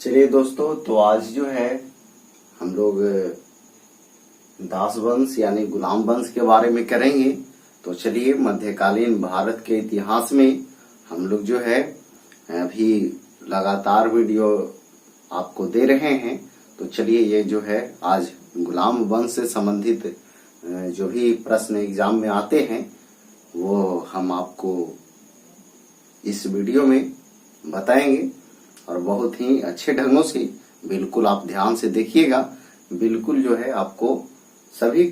चलिए दोस्तों, तो आज जो है हम लोग दास वंश यानी गुलाम वंश के बारे में करेंगे। तो चलिए, मध्यकालीन भारत के इतिहास में हम लोग जो है अभी लगातार वीडियो आपको दे रहे हैं। तो चलिए, ये जो है आज गुलाम वंश से संबंधित जो भी प्रश्न एग्जाम में आते हैं वो हम आपको इस वीडियो में बताएंगे और बहुत ही अच्छे ढंगों से बिल्कुल आप ध्यान से देखिएगा। बिल्कुल जो है आपको सभी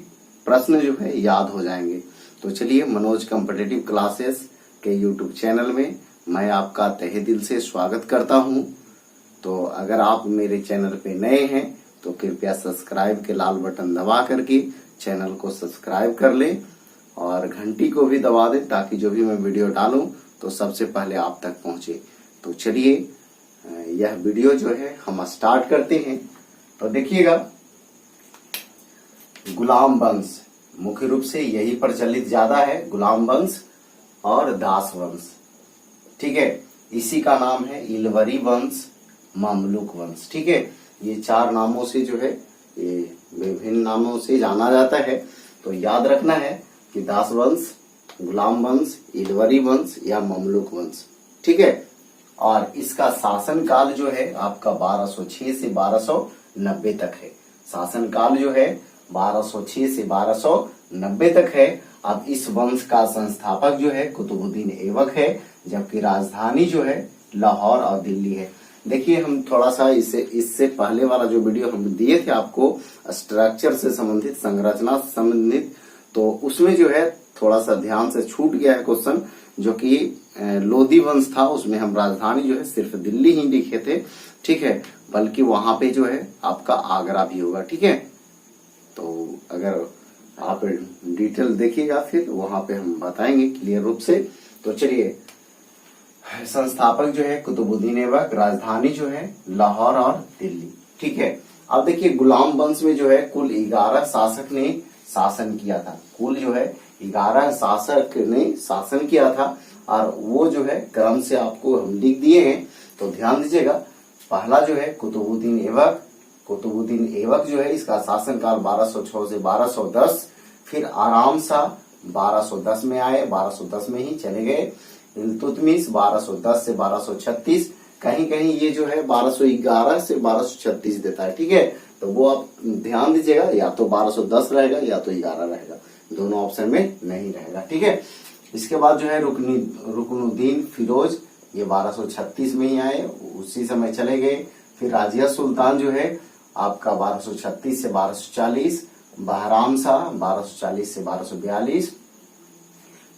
प्रश्न जो है याद हो जाएंगे। तो चलिए, मनोज कॉम्पिटिटिव क्लासेस के यूट्यूब चैनल में मैं आपका तहे दिल से स्वागत करता हूं। तो अगर आप मेरे चैनल पे नए हैं तो कृपया सब्सक्राइब के लाल बटन दबा करके चैनल को सब्सक्राइब कर लें और घंटी को भी दबा दें ताकि जो भी मैं वीडियो डालूं तो सबसे पहले आप तक पहुंचे। तो चलिए, यह वीडियो जो है हम स्टार्ट करते हैं। तो देखिएगा, गुलाम वंश मुख्य रूप से यही प्रचलित ज्यादा है, गुलाम वंश और दास वंश। ठीक है, इसी का नाम है इलवरी वंश, ममलुक वंश। ठीक है, ये चार नामों से जो है ये विभिन्न नामों से जाना जाता है। तो याद रखना है कि दास वंश, गुलाम वंश, इलवरी वंश या ममलुक वंश। ठीक है, और इसका शासन काल जो है आपका 1206 से 1290 तक है। शासन काल जो है 1206 से 1290 तक है। अब इस वंश का संस्थापक जो है कुतुबुद्दीन ऐबक है, जबकि राजधानी जो है लाहौर और दिल्ली है। देखिए, हम थोड़ा सा इससे पहले वाला जो वीडियो हम दिए थे आपको स्ट्रक्चर से संबंधित, संरचना से संबंधित, तो उसमें जो है थोड़ा सा ध्यान से छूट गया है क्वेश्चन, जो कि लोधी वंश था। उसमें हम राजधानी जो है सिर्फ दिल्ली ही लिखे थे। ठीक है, बल्कि वहां पे जो है आपका आगरा भी होगा। ठीक है, तो अगर आप डिटेल देखिएगा फिर वहां पे हम बताएंगे क्लियर रूप से। तो चलिए, संस्थापक जो है कुतुबुद्दीन ऐबक, राजधानी जो है लाहौर और दिल्ली। ठीक है, अब देखिए, गुलाम वंश में जो है कुल 11 शासक ने शासन किया था। कुल जो है 11 शासक ने शासन किया था और वो जो है क्रम से आपको हम लिख दिए हैं। तो ध्यान दीजिएगा, पहला जो है कुतुबुद्दीन ऐबक। कुतुबुद्दीन ऐबक जो है इसका शासन काल 1206 से 1210, फिर आराम सा 1210 में आए, 1210 में ही चले गए। इल्तुतमिश 1210 से 1236, कहीं कहीं ये जो है 1211 से 1236 देता है। ठीक है, तो वो आप ध्यान दीजिएगा, या तो 1210 रहेगा या तो 11 रहेगा, दोनों ऑप्शन में नहीं रहेगा। ठीक है, इसके बाद जो है रुकनुद्दीन फिरोज, ये 1236 में ही आए, उसी समय चले गए। फिर राजिया सुल्तान जो है आपका 1236 से 1240, बहराम शाह 1240 से 1242,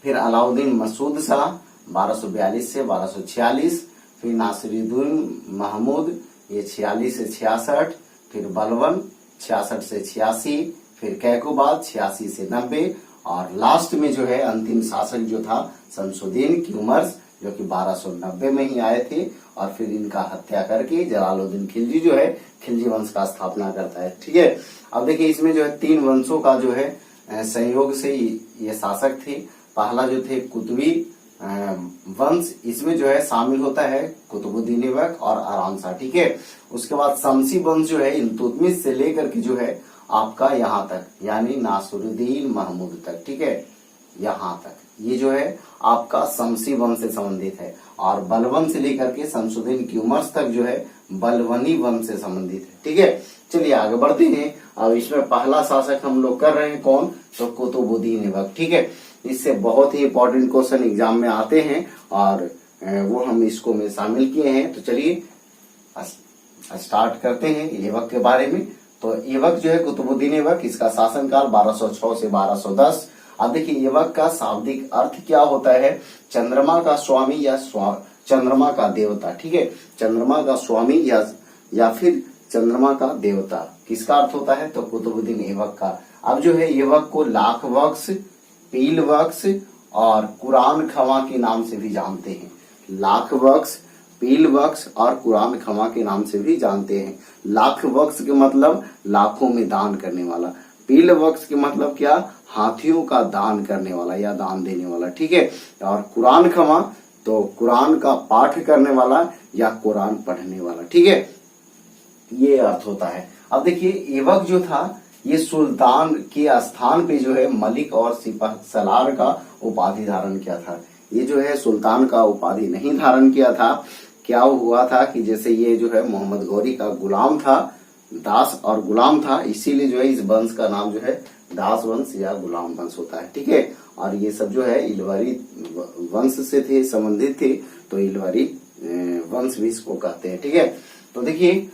फिर अलाउद्दीन मसूद शाह 1242 से 1246, फिर नासिरुद्दीन महमूद ये 46 से 66, फिर बलवन 66 से 86, फिर कैकुबाद 86 से 90, और लास्ट में जो है अंतिम शासक जो था शमसुद्दीन क्यूमर्स, जो कि 1290 में ही आए थे, और फिर इनका हत्या करके जलालुद्दीन खिलजी जो है खिलजी वंश का स्थापना करता है। ठीक है, अब देखिए, इसमें जो है 3 वंशों का जो है संयोग से ये शासक थे। पहला जो थे कुतुबी वंश, इसमें जो है शामिल होता है कुतुबुद्दीन ऐबक और आराम शाह। ठीक है, उसके बाद शमसी वंश जो है इल्तुतमिश से लेकर के जो है आपका यहाँ तक, यानी नासिरुद्दीन महमूद तक। ठीक है, यहाँ तक ये जो है आपका शमसी वंश से संबंधित है, और बलवन से लेकर के शमसुद्दीन क्यूमर्स तक जो है बलवनी वंश से संबंधित है। ठीक है, चलिए आगे बढ़ते हैं। अब इसमें पहला शासक हम लोग कर रहे हैं कौन, तो कुतुबुद्दीन ऐबक। ठीक है, इससे बहुत ही इंपॉर्टेंट क्वेश्चन एग्जाम में आते हैं और वो हम इसको में शामिल किए हैं। तो चलिए स्टार्ट करते हैं ऐबक के बारे में। तो ऐबक जो है कुतुबुद्दीन ऐबक, इसका शासन काल 1206 से 1210। अब देखिए, ऐबक का शाब्दिक अर्थ क्या होता है, चंद्रमा का स्वामी या चंद्रमा का देवता। ठीक है, चंद्रमा का स्वामी या फिर चंद्रमा का देवता, किसका अर्थ होता है, तो कुतुबुद्दीन ऐबक का। अब जो है ऐबक को लाख बख्श, पील बख्श और कुरान खमा के नाम से भी जानते हैं। लाख बख्श, पील बख्श और कुरान खमा के नाम से भी जानते हैं। लाख बख्श के मतलब लाखों में दान करने वाला, पील बख्श के मतलब क्या, हाथियों का दान करने वाला या दान देने वाला। ठीक है, और कुरान खमा तो कुरान का पाठ करने वाला या कुरान पढ़ने वाला। ठीक है, ये अर्थ होता है। अब देखिए ऐबक जो था ये सुल्तान के स्थान पे जो है मलिक और सिपह सलार का उपाधि धारण किया था। ये जो है सुल्तान का उपाधि नहीं धारण किया था। क्या हुआ था कि जैसे ये जो है मोहम्मद गौरी का गुलाम था, दास और गुलाम था, इसीलिए जो है इस वंश का नाम जो है दास वंश या गुलाम वंश होता है। ठीक है, और ये सब जो है इलवरी वंश से थे, संबंधित थे, तो इलवरी वंश भी इसको कहते हैं। ठीक है, तो देखिए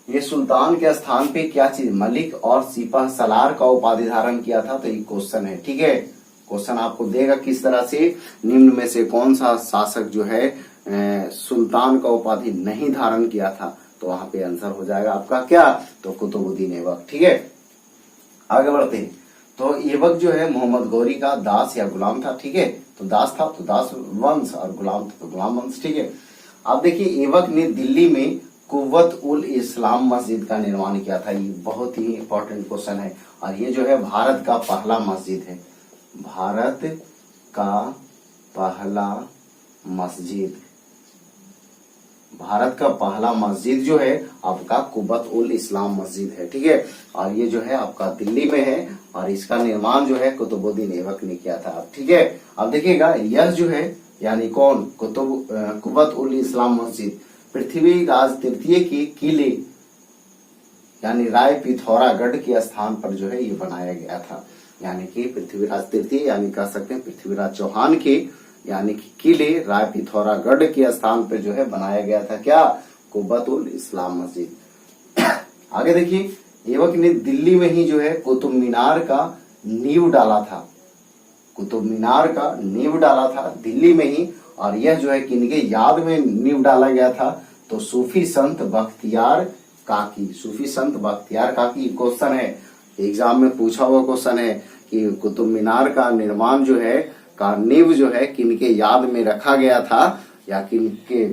ये सुल्तान के स्थान पे क्या चीज मलिक और सिपह सलार का उपाधि धारण किया था, तो ये क्वेश्चन है। ठीक है, क्वेश्चन आपको देगा किस तरह से निम्न में से कौन सा शासक जो है सुल्तान का उपाधि नहीं धारण किया था, तो वहां पे आंसर हो जाएगा आपका क्या, तो कुतुबुद्दीन ऐबक। ठीक है, आगे बढ़ते हैं। तो ऐबक जो है मोहम्मद गौरी का दास या गुलाम था। ठीक है, तो दास था तो दास वंश और गुलाम था तो गुलाम वंश। ठीक है, अब देखिए ऐबक ने दिल्ली में कुव्वत उल इस्लाम मस्जिद का निर्माण किया था। ये बहुत ही इंपॉर्टेंट क्वेश्चन है, और ये जो है भारत का पहला मस्जिद है। भारत का पहला मस्जिद, भारत का पहला मस्जिद जो है आपका कुव्वत उल इस्लाम मस्जिद है। ठीक है, और ये जो है आपका दिल्ली में है, और इसका निर्माण जो है कुतुबुद्दीन ऐबक ने किया था। ठीक है, अब देखिएगा यह जो है यानी कौन कुव्वत उल इस्लाम मस्जिद पृथ्वीराज तृतीय के किले यानी राय पिथौरागढ़ के स्थान पर जो है ये बनाया गया था। यानी कि पृथ्वीराज तृतीय यानी कह सकते हैं पृथ्वीराज चौहान के यानी कि किले राय पिथौरागढ़ के स्थान पर जो है बनाया गया था क्या, कुव्वत उल इस्लाम मस्जिद। आगे देखिए ऐबक ने दिल्ली में ही जो है कुतुब मीनार का नींव डाला था। कुतुब मीनार का नींव डाला था दिल्ली में ही, और यह जो है किनके याद में नींव डाला गया था, तो सूफी संत बख्तियार काकी। सूफी संत बख्तियार काकी क्वेश्चन है, एग्जाम में पूछा हुआ क्वेश्चन है कि कुतुब मीनार का निर्माण जो है का नींव जो है किनके याद में रखा गया था या किनके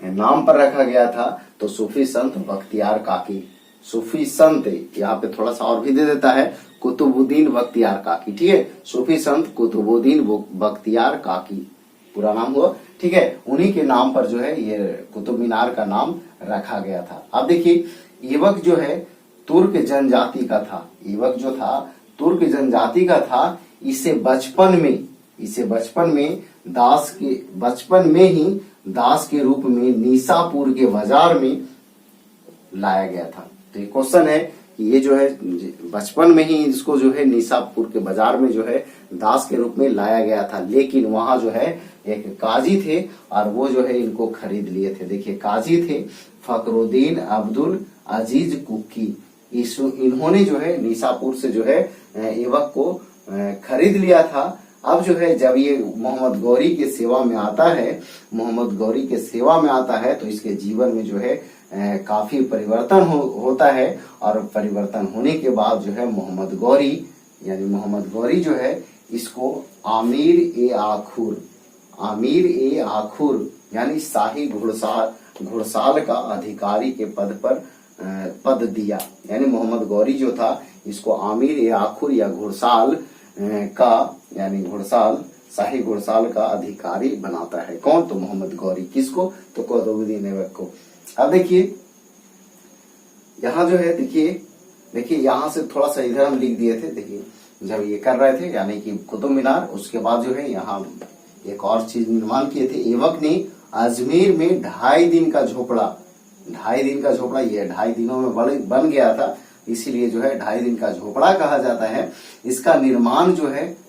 नाम पर रखा गया था, तो सूफी संत बख्तियार काकी। सूफी संत यहाँ पे थोड़ा सा और भी दे देता है, कुतुबुद्दीन बख्तियार काकी। ठीक है, सूफी संत कुतुबुद्दीन बख्तियार काकी पूरा नाम हुआ। ठीक है, उन्हीं के नाम पर जो है ये कुतुब मीनार का नाम रखा गया था। अब देखिए ऐबक जो है तुर्क जनजाति का था। ऐबक जो था तुर्क जनजाति का था। इसे बचपन में ही दास के रूप में निसापुर के बाजार में लाया गया था। तो ये क्वेश्चन है कि ये जो है बचपन में ही इसको जो है निसापुर के बाजार में जो है दास के रूप में लाया गया था, लेकिन वहां जो है एक काजी थे और वो जो है इनको खरीद लिए थे। देखिए काजी थे फखरुद्दीन अब्दुल अजीज कुकी। इन्होंने जो है निसापुर से जो है ऐबक को खरीद लिया था। अब जो है जब ये मोहम्मद गौरी के सेवा में आता है तो इसके जीवन में जो है काफी परिवर्तन होता है, और परिवर्तन होने के बाद जो है मोहम्मद गौरी जो है इसको आमिर ए आखुर यानी शाही घुड़साल का अधिकारी के पद दिया। यानी मोहम्मद गौरी जो था इसको आमिर ए आखुर या घुड़साल का यानी शाही घुड़साल का अधिकारी बनाता है। कौन, तो मोहम्मद गौरी। किसको, तो कुतुबुद्दीन ऐबक को। अब देखिए यहाँ जो है देखिए यहाँ से थोड़ा सा इधर हम लिख दिए थे। देखिए जब ये कर रहे थे यानी कि कुतुब मीनार, उसके बाद जो है यहाँ एक और चीज निर्माण किए थे। ऐबक ने अजमेर में 2.5 दिन का झोपड़ा, ये 2.5 दिनों में बन गया था, इसीलिए जो है 2.5 दिन का झोपड़ा कहा जाता है। इसका निर्माण जो है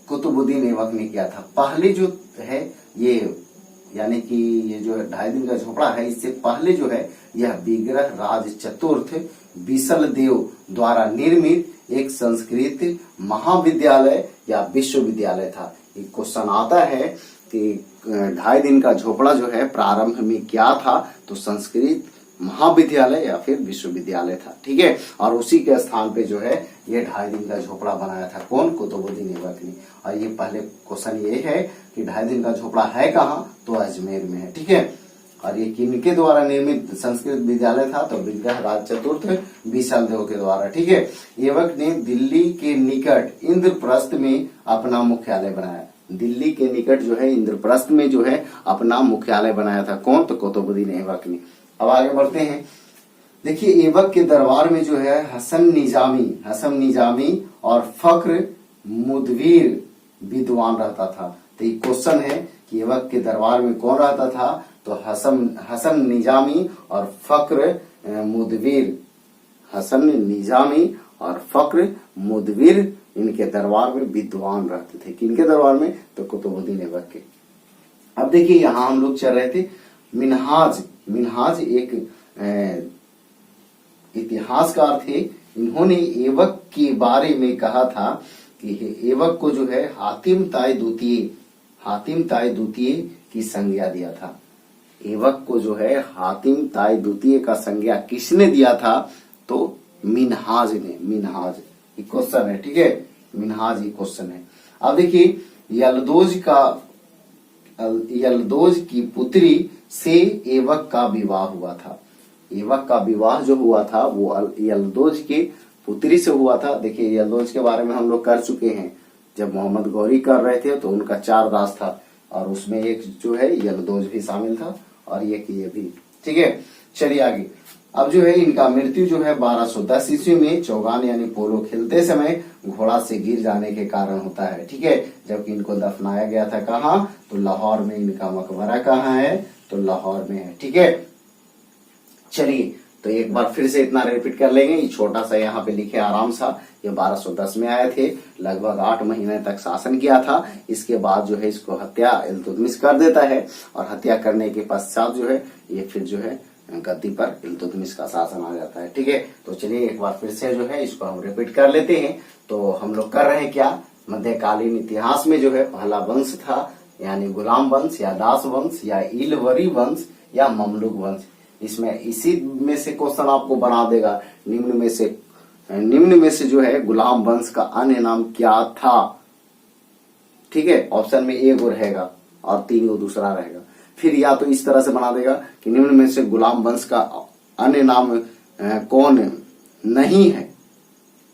कुतुबुद्दीन ऐबक ने किया था। पहले जो है ये यानी कि ये जो है 2.5 दिन का झोपड़ा है, इससे पहले जो है यह विग्रह राज चतुर्थ बिसल देव द्वारा निर्मित एक संस्कृत महाविद्यालय या विश्वविद्यालय था। एक क्वेश्चन आता है कि 2.5 दिन का झोपड़ा जो है प्रारंभ में क्या था, तो संस्कृत महाविद्यालय या फिर विश्वविद्यालय था। ठीक है, और उसी के स्थान पे जो है ये 2.5 दिन का झोपड़ा बनाया था। कौन, कुतुबुद्दीन ऐबक ने। और ये पहले क्वेश्चन ये है कि 2.5 दिन का झोपड़ा है कहाँ, तो अजमेर में है। ठीक है, और ये किनके द्वारा निर्मित संस्कृत विद्यालय था, तो विग्रह राज चतुर्थ बिसल देव के द्वारा। ठीक है, ऐबक ने दिल्ली के निकट इंद्रप्रस्थ में अपना मुख्यालय बनाया। दिल्ली के निकट जो है इंद्रप्रस्थ में जो है अपना मुख्यालय बनाया था। कौन, तो कुतुबुद्दीन ऐबक ने। अब आगे बढ़ते हैं। देखिए ऐबक के दरबार में जो है हसन निजामी और फक्र मुदवीर विद्वान रहता था। तो ये क्वेश्चन है कि ऐबक के दरबार में कौन रहता था, तो हसन निजामी और फक्र मुदवीर, हसन निजामी और फक्र मुदवीर इनके दरबार में विद्वान रहते थे। किनके दरबार में, तो कुतुबुद्दीन ऐबक के। अब देखिए यहाँ हम लोग चल रहे थे मिनहाज एक इतिहासकार थे। इन्होंने ऐबक के बारे में कहा था कि ऐबक को जो है हातिम ताई द्वितीय की संज्ञा दिया था। ऐबक को जो है हातिम ताई द्वितीय का संज्ञा किसने दिया था, तो मिनहाज ने। मिनहाज ये क्वेश्चन है, ठीक है, मिनहाज ये क्वेश्चन है। अब देखिए यल्दोज की पुत्री से ऐबक का विवाह हुआ था। ऐबक का विवाह जो हुआ था वो यल्दोज के पुत्री से हुआ था। देखिए यल्दोज के बारे में हम लोग कर चुके हैं, जब मोहम्मद गौरी कर रहे थे तो उनका 4 दास था और उसमें एक जो है यल्दोज भी शामिल था और एक ये भी, ठीक है। चलिए आगे। अब जो है इनका मृत्यु जो है 1210 ईस्वी में चौगान यानी पोलो खेलते समय घोड़ा से गिर जाने के कारण होता है, ठीक है। जबकि इनको दफनाया गया था कहाँ, तो लाहौर में। इनका मकबरा कहाँ है, तो लाहौर में है, ठीक है। चलिए तो एक बार फिर से इतना रिपीट कर लेंगे। ये छोटा सा यहाँ पे लिखे आराम सा। ये 1210 में आए थे, लगभग 8 महीने तक शासन किया था। इसके बाद जो है इसको हत्या इल्तुतमिश कर देता है और हत्या करने के पश्चात जो है ये फिर जो है गद्दी पर इल्तुतमिश का शासन आ जाता है, ठीक है। तो चलिए एक बार फिर से जो है इसको हम रिपीट कर लेते हैं। तो हम लोग कर रहे हैं क्या, मध्यकालीन इतिहास में जो है पहला वंश था यानी गुलाम वंश या दास वंश या इलवरी वंश या ममलूक वंश। इसमें इसी में से क्वेश्चन आपको बना देगा। निम्न में से जो है गुलाम वंश का अन्य नाम क्या था, ठीक है। ऑप्शन में एक और रहेगा और 3 को दूसरा रहेगा। फिर या तो इस तरह से बना देगा कि निम्न में से गुलाम वंश का अन्य नाम कौन नहीं है,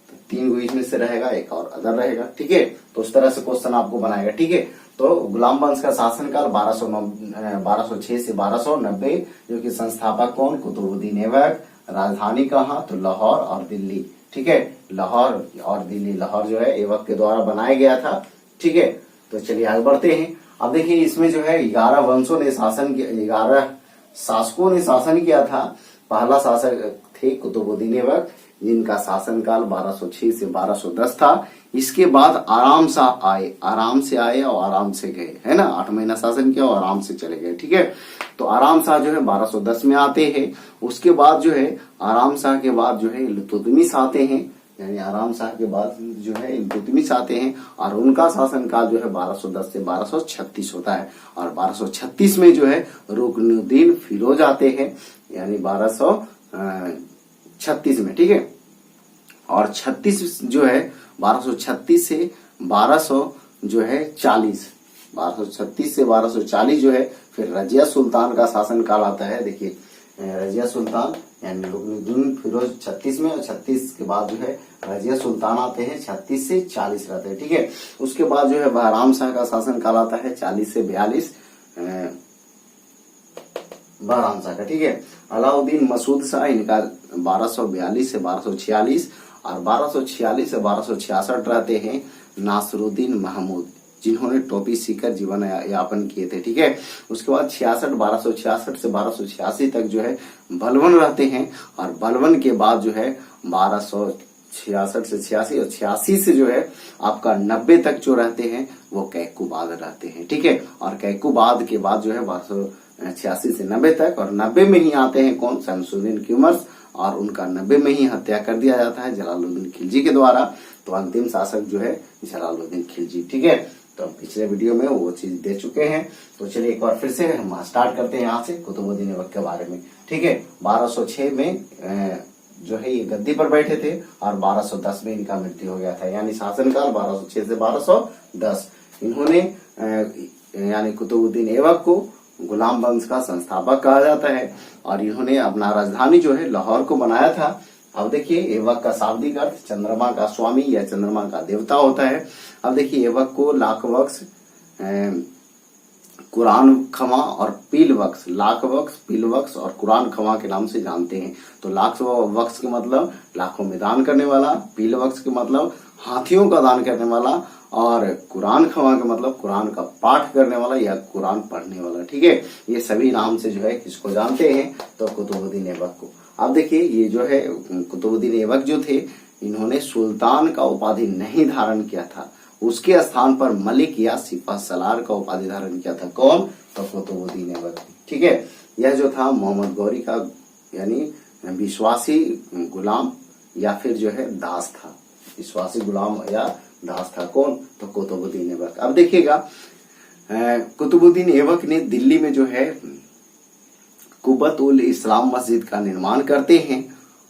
तो 3 को इसमें से रहेगा, एक और अदर रहेगा, ठीक है। तो उस तरह से क्वेश्चन आपको बनाएगा, ठीक है। तो गुलाम वंश का शासनकाल 1206 से 1290, जो कि संस्थापक कौन, कुतुबुद्दीन ऐबक। राजधानी कहाँ, तो लाहौर और दिल्ली, ठीक है। लाहौर और दिल्ली, लाहौर जो है ऐबक के द्वारा बनाया गया था, ठीक है। तो चलिए आगे बढ़ते हैं। अब देखिए इसमें जो है 11 वंशों ने शासन किया, 11 शासकों ने शासन किया था। पहला शासक थे कुतुबुद्दीन ऐबक, जिनका शासनकाल 1206 से 1210 था। इसके बाद आराम से आए और आराम से गए, है ना। 8 महीना शासन किया और आराम से चले गए, ठीक है। तो आराम शाह जो है 1210 में आते हैं। उसके बाद जो है आराम शाह के बाद जो है इल्तुतमिश आते हैं, यानी आराम शाह के बाद जो है इल्तुतमिश आते हैं और उनका शासनकाल जो है 1210 से 1236 होता है। और 1236 में जो है रुकनुद्दीन फिरोज आते हैं, यानी 1236 में, ठीक है। और 36 जो है 1236 से 1200 जो है 40, 1236 से 1240 जो है फिर रजिया सुल्तान का शासनकाल आता है। देखिए रजिया सुल्तान यानी रुकनुद्दीन फिरोज 36 में और 36 के बाद जो है रजिया सुल्तान आते हैं, 36 से 40 रहते हैं, ठीक है। उसके बाद जो है बहराम शाह का शासनकाल आता है 40 से 42 बहराम शाह का, ठीक है। अलाउद्दीन मसूद शाह, इनका 1242 से 1246 और 1246 से 1266 रहते हैं नासरुद्दीन महमूद, जिन्होंने टोपी सीकर जीवन यापन किए थे, ठीक है। उसके बाद 1266 से 1286 तक जो है बलवन रहते हैं और बलवन के बाद जो है 1266 से 86 और 86 से जो है आपका 90 तक जो रहते हैं वो कैकुबाद रहते हैं, ठीक है। और कैकुबाद के बाद जो है 1286 से 90 तक, और 90 में ही आते हैं कौन, शमसुद्दीन क्यूमर्स, और उनका 90 में ही हत्या कर दिया जाता है जलालुद्दीन खिलजी के द्वारा। तो अंतिम शासक जो है जलालुद्दीन खिलजी, ठीक है। तो पिछले वीडियो में वो चीज दे चुके हैं। तो चलिए एक बार फिर से हम स्टार्ट करते हैं यहाँ से कुतुबुद्दीन ऐबक के बारे में, ठीक है। 1206 में जो है ये गद्दी पर बैठे थे और 1210 में इनका मृत्यु हो गया था, यानी शासनकाल 1206 से 1210। इन्होंने यानी कुतुबुद्दीन ऐबक को गुलाम वंश का संस्थापक कहा जाता है और इन्होंने अपना राजधानी जो है लाहौर को बनाया था। अब देखिए ऐबक का शाब्दिक अर्थ चंद्रमा का स्वामी या चंद्रमा का देवता होता है। अब देखिए ऐबक को लाख बख्श कुरान खमा और पील वक्स, लाख वक्स, पील वक्स और कुरान खमा के नाम से जानते हैं। तो लाख वक्स के मतलब लाखों में दान करने वाला, पील वक्स के मतलब हाथियों का दान करने वाला, और कुरान खमा का मतलब कुरान का पाठ करने वाला या कुरान पढ़ने वाला। ठीक है, ये सभी नाम से जो है किसको जानते हैं, तो कुतुबुद्दीन ऐबक को। अब देखिए ये जो है कुतुबुद्दीन ऐबक जो थे, इन्होंने सुल्तान का उपाधि नहीं धारण किया था, उसके स्थान पर मलिक या सिपह सलार का उपाधि धारण किया था। कौन, तो कुतुबुद्दीन ऐबक। ठीक है, यह जो था मोहम्मद गौरी का यानी विश्वासी गुलाम या फिर जो है दास था, विश्वासी गुलाम या दास था। कौन, तो कुतुबुद्दीन ऐबक। अब देखिएगा कुतुबुद्दीन ऐबक ने दिल्ली में जो है कुब्बत उल इस्लाम मस्जिद का निर्माण करते हैं,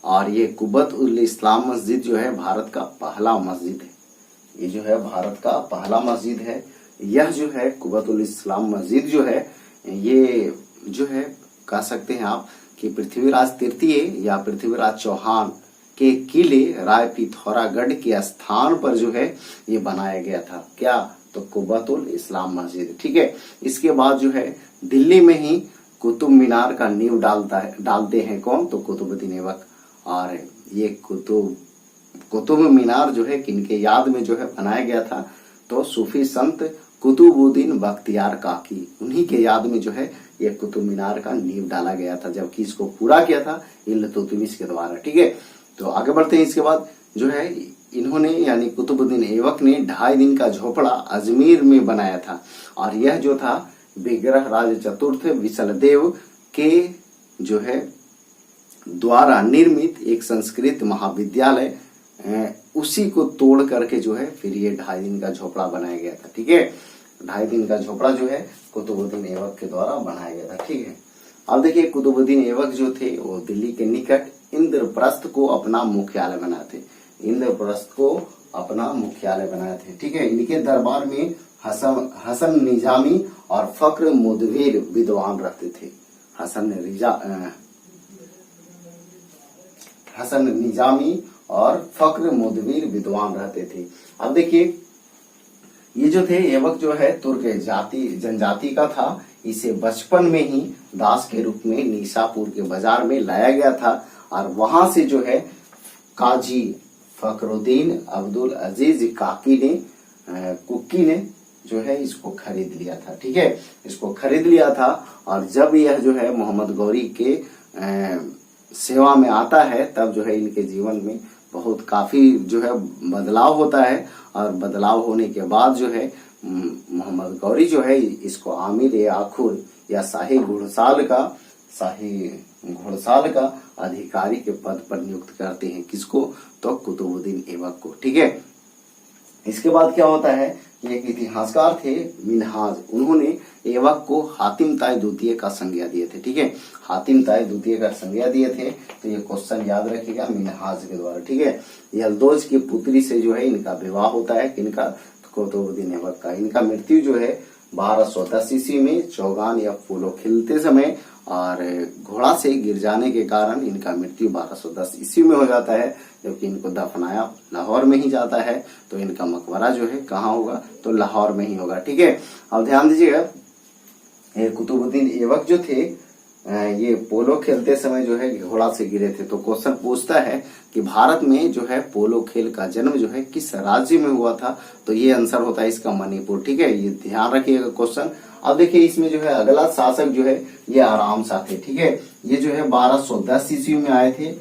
और ये कुब्बत उल इस्लाम मस्जिद जो है भारत का पहला मस्जिद है। ये जो है भारत का पहला मस्जिद है। यह जो है कुब्बत उल इस्लाम मस्जिद जो है, ये जो है कह सकते हैं आप कि पृथ्वीराज तृतीय या पृथ्वीराज चौहान के किले राय पिथौरागढ़ के स्थान पर जो है ये बनाया गया था। क्या, तो कुब्बत उल इस्लाम मस्जिद। ठीक है, इसके बाद जो है दिल्ली में ही कुतुब मीनार का नींव डालते हैं। कौन, तो कुतुबुद्दीन ऐबक। और ये कुतुब मीनार जो है किनके याद में जो है बनाया गया था, तो सूफी संत कुतुबुद्दीन बख्तियार काकी, उन्हीं के याद में जो है ये कुतुब मीनार का नींव डाला गया था, जबकि इसको पूरा किया था इल्तुतमिश के द्वारा। ठीक है, तो आगे बढ़ते हैं। इसके बाद जो है इन्होंने यानी कुतुबुद्दीन ऐबक ने 2.5 दिन का झोपड़ा अजमेर में बनाया था, और यह जो था विग्रह राज चतुर्थ विशलदेव के जो है द्वारा निर्मित एक संस्कृत महाविद्यालय, उसी को तोड़ करके जो है फिर ये 2.5 दिन का झोपड़ा बनाया गया था। ठीक है, 2.5 दिन का झोपड़ा जो है कुतुबुद्दीन ऐबक के द्वारा बनाया गया था। ठीक है, अब देखिए कुतुबुद्दीन ऐबक जो थे वो दिल्ली के निकट इंद्रप्रस्थ को अपना मुख्यालय बनाए थे, इंद्रप्रस्थ को अपना मुख्यालय बनाए थे। ठीक है, इनके दरबार में हसन निजामी और फक्र मुदविर विद्वान रहते थे। हसन निजामी और फक्र मुदविर विद्वान रहते थे। अब देखिए ये जो थे ऐबक जो है तुर्क जनजाति का था। इसे बचपन में ही दास के रूप में निशापुर के बाजार में लाया गया था, और वहां से जो है काजी फखरुद्दीन अब्दुल अजीज कुक्की ने जो है इसको खरीद लिया था। ठीक है, इसको खरीद लिया था, और जब यह जो है मोहम्मद गौरी के सेवा में आता है, तब जो है इनके जीवन में बहुत काफी जो है बदलाव होता है, और बदलाव होने के बाद जो है मोहम्मद गौरी जो है इसको आमिर ए आखुर या शाही घुड़साल का अधिकारी के पद पर नियुक्त करते हैं। किसको, तो कुतुबुद्दीन ऐबक को। ठीक है, इसके बाद क्या होता है कि एक इतिहासकार थे मिन्हाज, उन्होंने ऐबक को हातिम ताई द्वितीय का संज्ञा दिए थे। ठीक है, हातिम ताई द्वितीय का संज्ञा दिए थे, तो ये क्वेश्चन याद रखिएगा मिन्हाज के द्वारा। ठीक है, यल्दोज की पुत्री से जो है इनका विवाह होता है, किनका, कुतुबुद्दीन ऐबक का। इनका मृत्यु जो है 1210 ईस्वी में चौगान या फूलों खिलते समय और घोड़ा से गिर जाने के कारण इनका मृत्यु 1210 ईस्वी में हो जाता है, जबकि इनको दफनाया लाहौर में ही जाता है। तो इनका मकबरा जो है कहाँ होगा, तो लाहौर में ही होगा। ठीक है, अब ध्यान दीजिएगा कुतुबुद्दीन ऐबक जो थे ये पोलो खेलते समय जो है घोड़ा से गिरे थे। तो क्वेश्चन पूछता है कि भारत में जो है पोलो खेल का जन्म जो है किस राज्य में हुआ था, तो ये आंसर होता है इसका मणिपुर। ठीक है, ये ध्यान रखिएगा क्वेश्चन। अब देखिए इसमें जो है अगला शासक जो है ये आराम शाह थे। ठीक है, ये जो है 1210 ईस्वी में आए थे,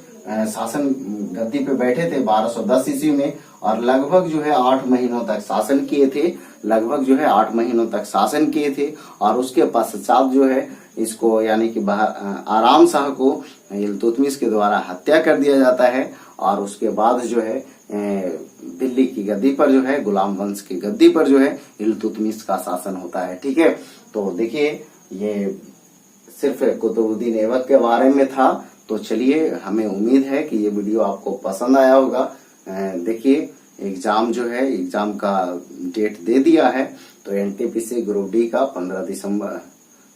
शासन गद्दी पे बैठे थे 1210 ईस्वी में, और लगभग जो है 8 महीनों तक शासन किए थे, लगभग जो है 8 महीनों तक शासन किए थे। और उसके पश्चात जो है इसको यानी कि आराम शाह को इल्तुतमिश के द्वारा हत्या कर दिया जाता है, और उसके बाद जो है दिल्ली की गद्दी पर जो है गुलाम वंश की गद्दी पर जो है इल्तुतमिश का शासन होता है। ठीक है, तो देखिए ये सिर्फ कुतुबुद्दीन ऐबक के बारे में था। तो चलिए, हमें उम्मीद है कि ये वीडियो आपको पसंद आया होगा। देखिए एग्जाम जो है एग्जाम का डेट दे दिया है, तो एनटीपीसी ग्रुप डी का 15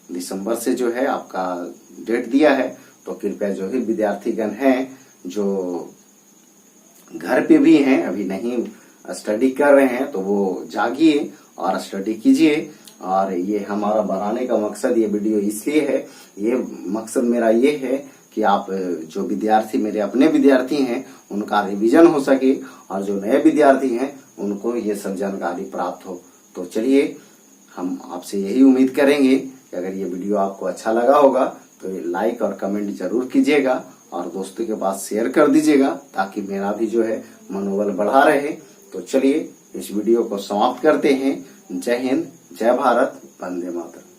दिसंबर से जो है आपका डेट दिया है। तो कृपया जो भी विद्यार्थीगण हैं जो घर पे भी हैं, अभी नहीं स्टडी कर रहे हैं, तो वो जागिए और स्टडी कीजिए। और ये हमारा बनाने का मकसद, ये वीडियो इसलिए है, ये मकसद मेरा ये है कि आप जो विद्यार्थी, मेरे अपने विद्यार्थी हैं, उनका रिवीजन हो सके और जो नए विद्यार्थी हैं उनको ये सब जानकारी प्राप्त हो। तो चलिए, हम आपसे यही उम्मीद करेंगे कि अगर ये वीडियो आपको अच्छा लगा होगा तो लाइक और कमेंट जरूर कीजिएगा और दोस्तों के पास शेयर कर दीजिएगा, ताकि मेरा भी जो है मनोबल बढ़ा रहे। तो चलिए इस वीडियो को समाप्त करते हैं। जय हिंद, जय भारत, वंदे मातरम।